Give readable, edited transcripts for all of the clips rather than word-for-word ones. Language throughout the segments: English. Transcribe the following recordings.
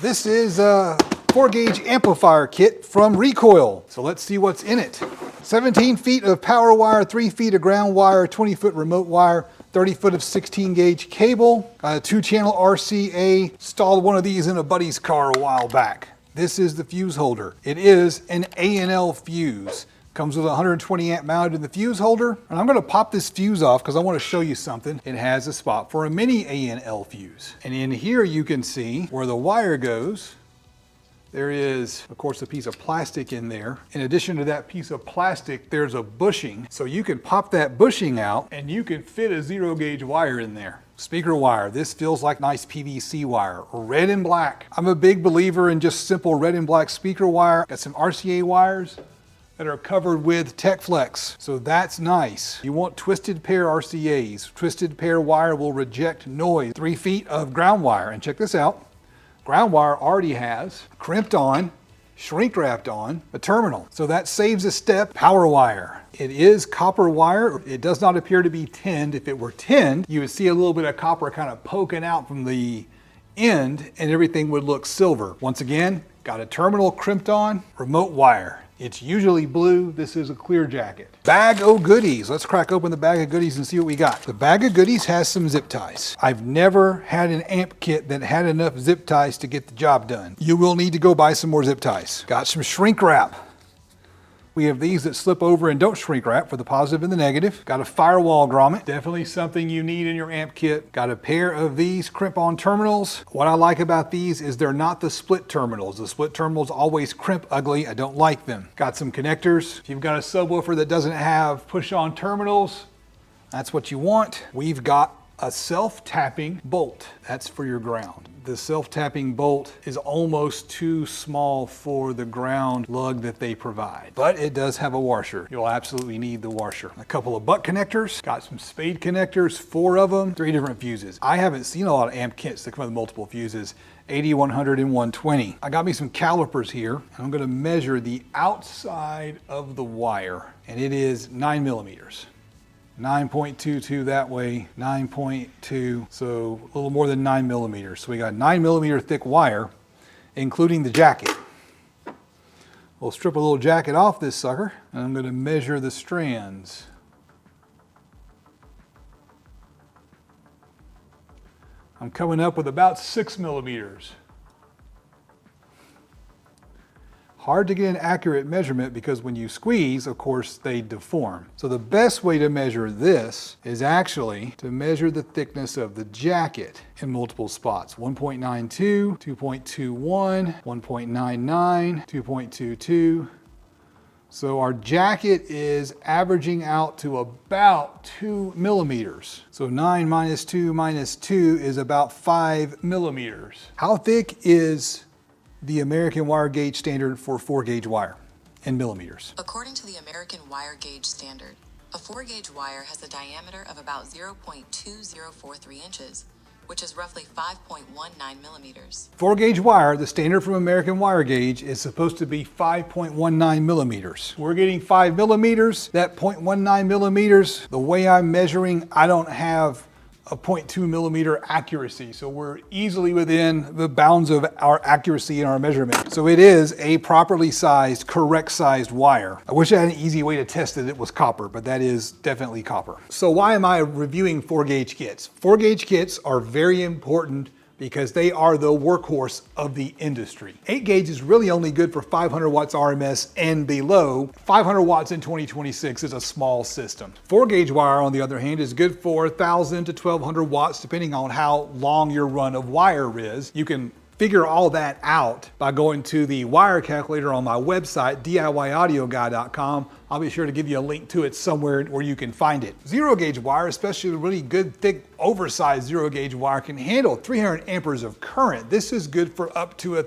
This is a 4-gauge amplifier kit from Recoil. So let's see what's in it. 17 feet of power wire, 3 feet of ground wire, 20-foot remote wire, 30 foot of 16-gauge cable, got a 2-channel RCA, installed one of these in a buddy's car a while back. This is the fuse holder. It is an A&L fuse. Comes with a 120 amp mounted in the fuse holder. And I'm gonna pop this fuse off because I wanna show you something. It has a spot for a mini A&L fuse. And in here you can see where the wire goes. There is, of course, a piece of plastic in there. In addition to that piece of plastic, there's a bushing. So you can pop that bushing out and you can fit a 0-gauge wire in there. Speaker wire. This feels like nice PVC wire, red and black. I'm a big believer in just simple red and black speaker wire. Got some RCA wires that are covered with TechFlex. So that's nice. You want twisted pair RCAs. Twisted pair wire will reject noise. 3 feet of ground wire. And check this out. Ground wire already has crimped on, shrink wrapped on a terminal. So that saves a step. Power wire. It is copper wire. It does not appear to be tinned. If it were tinned, you would see a little bit of copper kind of poking out from the end and everything would look silver. Once again, got a terminal crimped on, remote wire. It's usually blue. This is a clear jacket. Bag of goodies. Let's crack open the bag of goodies and see what we got. The bag of goodies has some zip ties. I've never had an amp kit that had enough zip ties to get the job done. You will need to go buy some more zip ties. Got some shrink wrap. We have these that slip over and don't shrink wrap for the positive and the negative. Got a firewall grommet. Definitely something you need in your amp kit. Got a pair of these crimp-on terminals. What I like about these is they're not the split terminals. The split terminals always crimp ugly. I don't like them. Got some connectors. If you've got a subwoofer that doesn't have push-on terminals, that's what you want. We've got a self-tapping bolt. That's for your ground. The self-tapping bolt is almost too small for the ground lug that they provide, but it does have a washer. You'll absolutely need the washer. A couple of butt connectors, got some spade connectors, 4 of them, 3 different fuses. I haven't seen a lot of amp kits that come with multiple fuses, 80, 100, and 120. I got me some calipers here, and I'm gonna measure the outside of the wire, and it is 9 millimeters. 9.22 that way, 9.2, so a little more than 9 millimeters. So we got 9 millimeter thick wire, including the jacket. We'll strip a little jacket off this sucker, and I'm going to measure the strands. I'm coming up with about 6 millimeters. Hard to get an accurate measurement because when you squeeze, of course, they deform. So the best way to measure this is actually to measure the thickness of the jacket in multiple spots. 1.92, 2.21, 1.99, 2.22. So our jacket is averaging out to about 2 millimeters. So 9 minus 2 is about 5 millimeters. How thick is the American wire gauge standard for 4-gauge wire in millimeters? According to the American wire gauge standard, a 4-gauge wire has a diameter of about 0.2043 inches, which is roughly 5.19 millimeters. 4-gauge wire, the standard from American wire gauge, is supposed to be 5.19 millimeters. We're getting 5 millimeters. That 0.19 millimeters, the way I'm measuring, I don't have a 0.2 millimeter accuracy. So we're easily within the bounds of our accuracy in our measurement. So it is a properly sized, correct sized wire. I wish I had an easy way to test that it was copper, but that is definitely copper. So why am I reviewing 4-gauge kits? 4-gauge kits are very important because they are the workhorse of the industry. 8-gauge is really only good for 500 watts RMS and below. 500 watts in 2026 is a small system. 4-gauge wire, on the other hand, is good for 1,000 to 1,200 watts, depending on how long your run of wire is. You can figure all that out by going to the wire calculator on my website, DIYaudio.com. I'll be sure to give you a link to it somewhere where you can find it. 0-gauge wire, especially really good, thick, oversized 0-gauge wire, can handle 300 amperes of current. This is good for up to a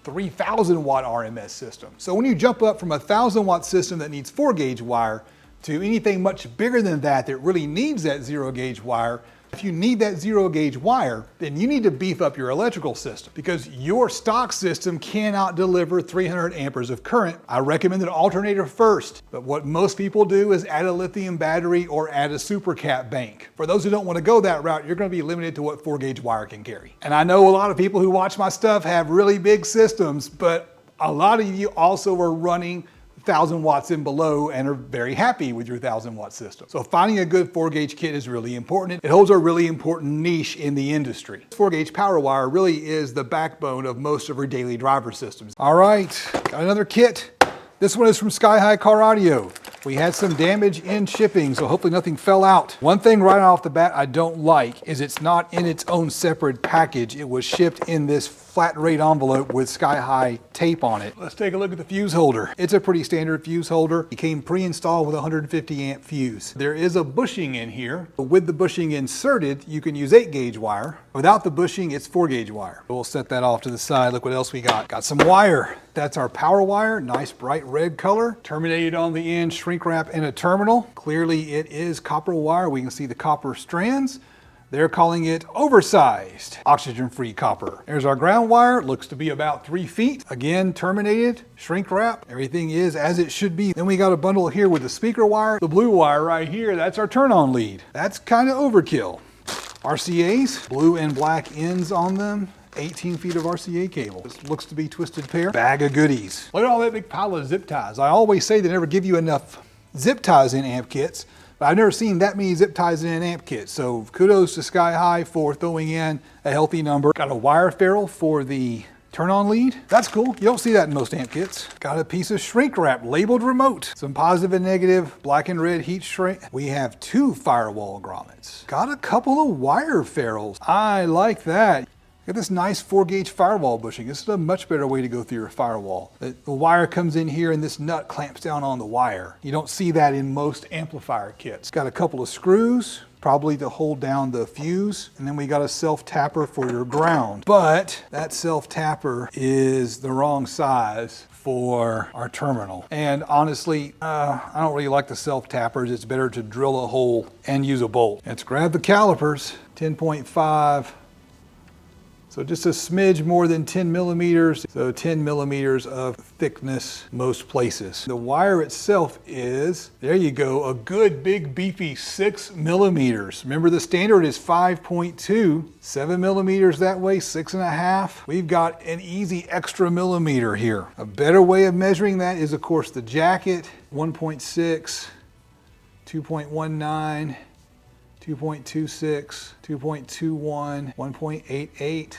3,000 watt RMS system. So when you jump up from a 1,000 watt system that needs 4-gauge wire to anything much bigger than that that really needs that 0-gauge wire, If you need that 0 gauge wire, then you need to beef up your electrical system because your stock system cannot deliver 300 amperes of current. I recommend an alternator first, but what most people do is add a lithium battery or add a supercap bank. For those who don't want to go that route, you're going to be limited to what 4 gauge wire can carry. And I know a lot of people who watch my stuff have really big systems, but a lot of you also are running 1,000 watts and below and are very happy with your 1,000 watt system. So finding a good 4 gauge kit is really important. It holds a really important niche in the industry. 4 gauge power wire really is the backbone of most of our daily driver systems. All right, got another kit. This one is from Sky High Car Audio. We had some damage in shipping, so hopefully nothing fell out. One thing right off the bat I don't like is it's not in its own separate package. It was shipped in this flat rate envelope with Sky High tape on it. Let's take a look at the fuse holder. It's a pretty standard fuse holder. It came pre-installed with a 150 amp fuse. There is a bushing in here. With the bushing inserted, you can use 8 gauge wire. Without the bushing, it's 4 gauge wire. We'll set that off to the side. Look what else we got. Got some wire. That's our power wire, nice bright red color. Terminated on the end, shrink wrap in a terminal. Clearly it is copper wire. We can see the copper strands. They're calling it oversized, oxygen-free copper. There's our ground wire, looks to be about 3 feet. Again, terminated, shrink wrap. Everything is as it should be. Then we got a bundle here with the speaker wire. The blue wire right here, that's our turn-on lead. That's kind of overkill. RCAs, blue and black ends on them. 18 feet of RCA cable. This looks to be twisted pair. Bag of goodies. Look at all that big pile of zip ties. I always say they never give you enough zip ties in amp kits, but I've never seen that many zip ties in an amp kit. So kudos to Sky High for throwing in a healthy number. Got a wire ferrule for the turn-on lead. That's cool. You don't see that in most amp kits. Got a piece of shrink wrap labeled remote. Some positive and negative black and red heat shrink. We have 2 firewall grommets. Got a couple of wire ferrules. I like that. Got this nice 4 gauge firewall bushing. This is a much better way to go through your firewall. The wire comes in here and this nut clamps down on the wire. You don't see that in most amplifier kits. Got a couple of screws, probably to hold down the fuse. And then we got a self tapper for your ground. But that self tapper is the wrong size for our terminal. And honestly, I don't really like the self tappers. It's better to drill a hole and use a bolt. Let's grab the calipers, 10.5. So just a smidge more than 10 millimeters. So 10 millimeters of thickness most places. The wire itself is, there you go, a good big beefy 6 millimeters. Remember the standard is 5.2, 7 millimeters that way, 6.5. We've got an easy extra millimeter here. A better way of measuring that is of course the jacket, 1.6, 2.19, 2.26, 2.21, 1.88.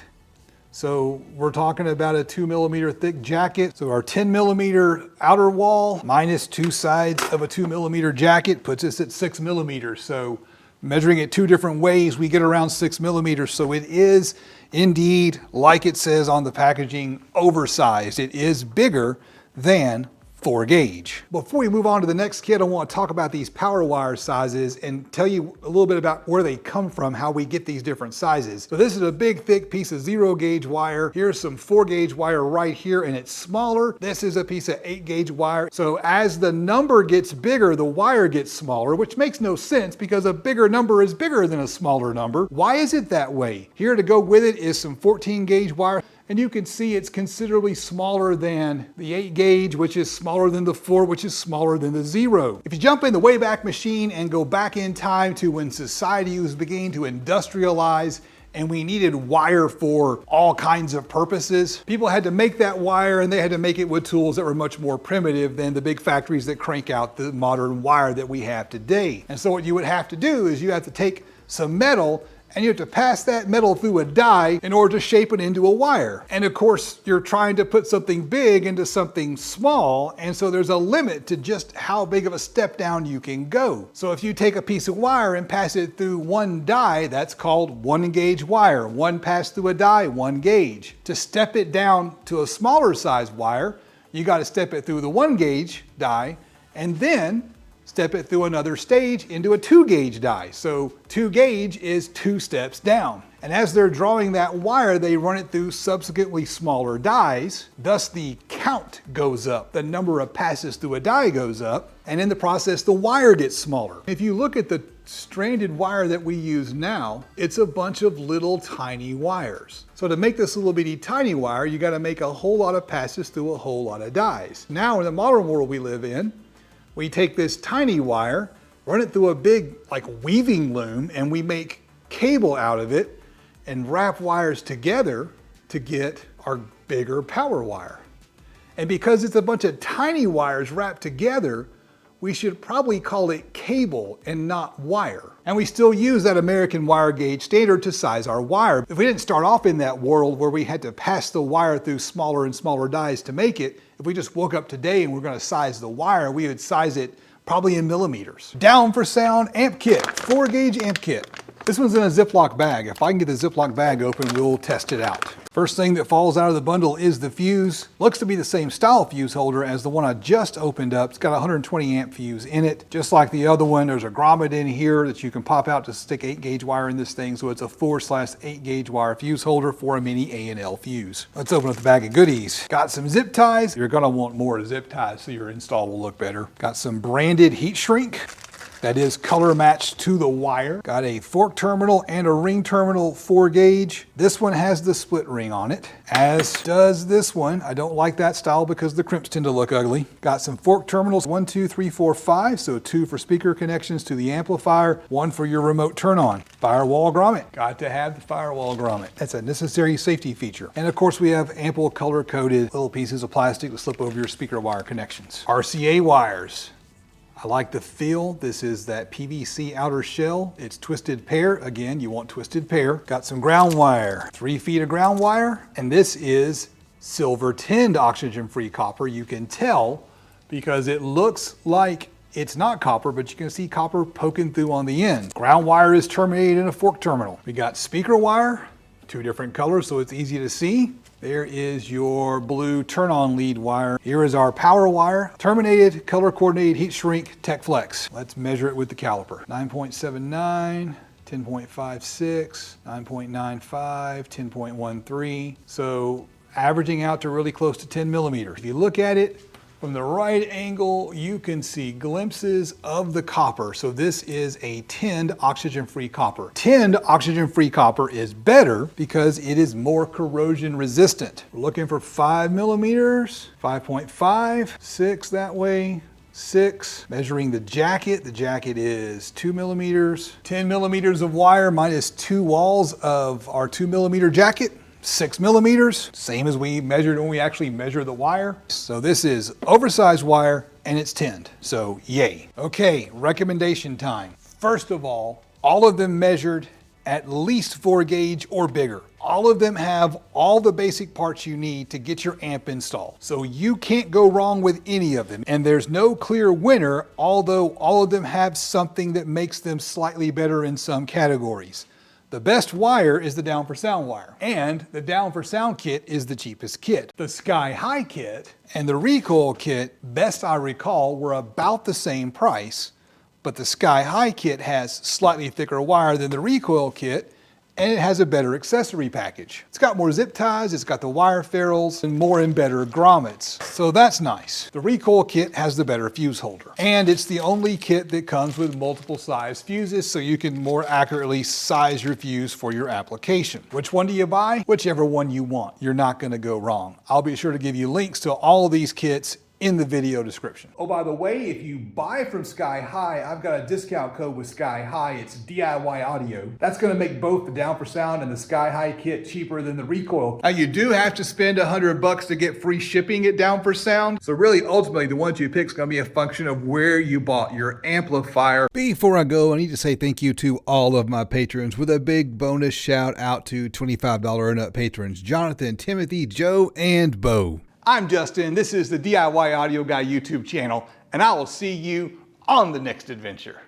So we're talking about a 2 millimeter thick jacket. So our 10 millimeter outer wall minus 2 sides of a 2 millimeter jacket puts us at 6 millimeters. So measuring it 2 different ways, we get around 6 millimeters. So it is indeed, like it says on the packaging, oversized. It is bigger than 4 gauge. Before we move on to the next kit, I want to talk about these power wire sizes and tell you a little bit about where they come from, how we get these different sizes. So this is a big thick piece of 0 gauge wire. Here's some 4 gauge wire right here and it's smaller. This is a piece of 8 gauge wire. So as the number gets bigger, the wire gets smaller, which makes no sense because a bigger number is bigger than a smaller number. Why is it that way? Here to go with it is some 14 gauge wire. And you can see it's considerably smaller than the 8 gauge, which is smaller than the 4, which is smaller than the 0. If you jump in the Wayback Machine and go back in time to when society was beginning to industrialize and we needed wire for all kinds of purposes, people had to make that wire and they had to make it with tools that were much more primitive than the big factories that crank out the modern wire that we have today. And so what you would have to do is you have to take some metal and you have to pass that metal through a die in order to shape it into a wire. And of course, you're trying to put something big into something small, and so there's a limit to just how big of a step down you can go. So if you take a piece of wire and pass it through one die, that's called 1 gauge wire. One pass through a die, 1 gauge. To step it down to a smaller size wire, you got to step it through the 1 gauge die, and then step it through another stage into a 2 gauge die. So 2 gauge is 2 steps down. And as they're drawing that wire, they run it through subsequently smaller dies. Thus the count goes up. The number of passes through a die goes up. And in the process, the wire gets smaller. If you look at the stranded wire that we use now, it's a bunch of little tiny wires. So to make this little bitty tiny wire, you got to make a whole lot of passes through a whole lot of dies. Now in the modern world we live in, we take this tiny wire, run it through a big like weaving loom, and we make cable out of it and wrap wires together to get our bigger power wire. And because it's a bunch of tiny wires wrapped together, we should probably call it cable and not wire. And we still use that American wire gauge standard to size our wire. If we didn't start off in that world where we had to pass the wire through smaller and smaller dies to make it, if we just woke up today and we're gonna size the wire, we would size it probably in millimeters. Down for sound amp kit, 4-gauge amp kit. This one's in a Ziploc bag. If I can get the Ziploc bag open, we'll test it out. First thing that falls out of the bundle is the fuse. Looks to be the same style fuse holder as the one I just opened up. It's got a 120 amp fuse in it. Just like the other one, there's a grommet in here that you can pop out to stick 8-gauge wire in this thing. So it's a 4/8-gauge wire fuse holder for a mini A&L fuse. Let's open up the bag of goodies. Got some zip ties. You're gonna want more zip ties so your install will look better. Got some branded heat shrink. That is color matched to the wire. Got a fork terminal and a ring terminal 4-gauge. This one has the split ring on it, as does this one. I don't like that style because the crimps tend to look ugly. Got some fork terminals, 1, 2, 3, 4, 5. So 2 for speaker connections to the amplifier, 1 for your remote turn on. Firewall grommet. Got to have the firewall grommet. That's a necessary safety feature. And of course we have ample color coded little pieces of plastic to slip over your speaker wire connections. RCA wires. I like the feel. This is that PVC outer shell. It's twisted pair. Again, you want twisted pair. Got some ground wire, 3 feet of ground wire. And this is silver tinned oxygen-free copper. You can tell because it looks like it's not copper, but you can see copper poking through on the end. Ground wire is terminated in a fork terminal. We got speaker wire, 2 different colors so it's easy to see. There is your blue turn-on lead wire. Here is our power wire, terminated, color-coordinated heat shrink Tech Flex. Let's measure it with the caliper. 9.79, 10.56, 9.95, 10.13. So averaging out to really close to 10 millimeters. If you look at it from the right angle, you can see glimpses of the copper. So this is a tinned oxygen-free copper. Tinned oxygen-free copper is better because it is more corrosion resistant. We're looking for 5 millimeters, 5.5, 6 that way, 6. Measuring the jacket is 2 millimeters. 10 millimeters of wire minus 2 walls of our 2 millimeter jacket. 6 millimeters, same as we measured when we actually measure the wire. So this is oversized wire and it's tinned, so yay. Okay, recommendation time. First of all of them measured at least 4-gauge or bigger. All of them have all the basic parts you need to get your amp installed. So you can't go wrong with any of them. And there's no clear winner, although all of them have something that makes them slightly better in some categories. The best wire is the Down for Sound wire, and the Down for Sound kit is the cheapest kit. The Sky High kit and the Recoil kit, best I recall, were about the same price, but the Sky High kit has slightly thicker wire than the Recoil kit, and it has a better accessory package. It's got more zip ties, it's got the wire ferrules, and more and better grommets. So that's nice. The Recoil kit has the better fuse holder. And it's the only kit that comes with multiple size fuses so you can more accurately size your fuse for your application. Which one do you buy? Whichever one you want. You're not gonna go wrong. I'll be sure to give you links to all of these kits in the video description. Oh, by the way, if you buy from Sky High, I've got a discount code with Sky High. It's DIYaudio. That's gonna make both the Down for Sound and the Sky High kit cheaper than the Recoil. Now you do have to spend $100 to get free shipping at Down for Sound. So really, ultimately, the ones you pick is gonna be a function of where you bought your amplifier. Before I go, I need to say thank you to all of my patrons with a big bonus shout out to $25 and up patrons, Jonathan, Timothy, Joe, and Bo. I'm Justin, this is the DIY Audio Guy YouTube channel, and I will see you on the next adventure.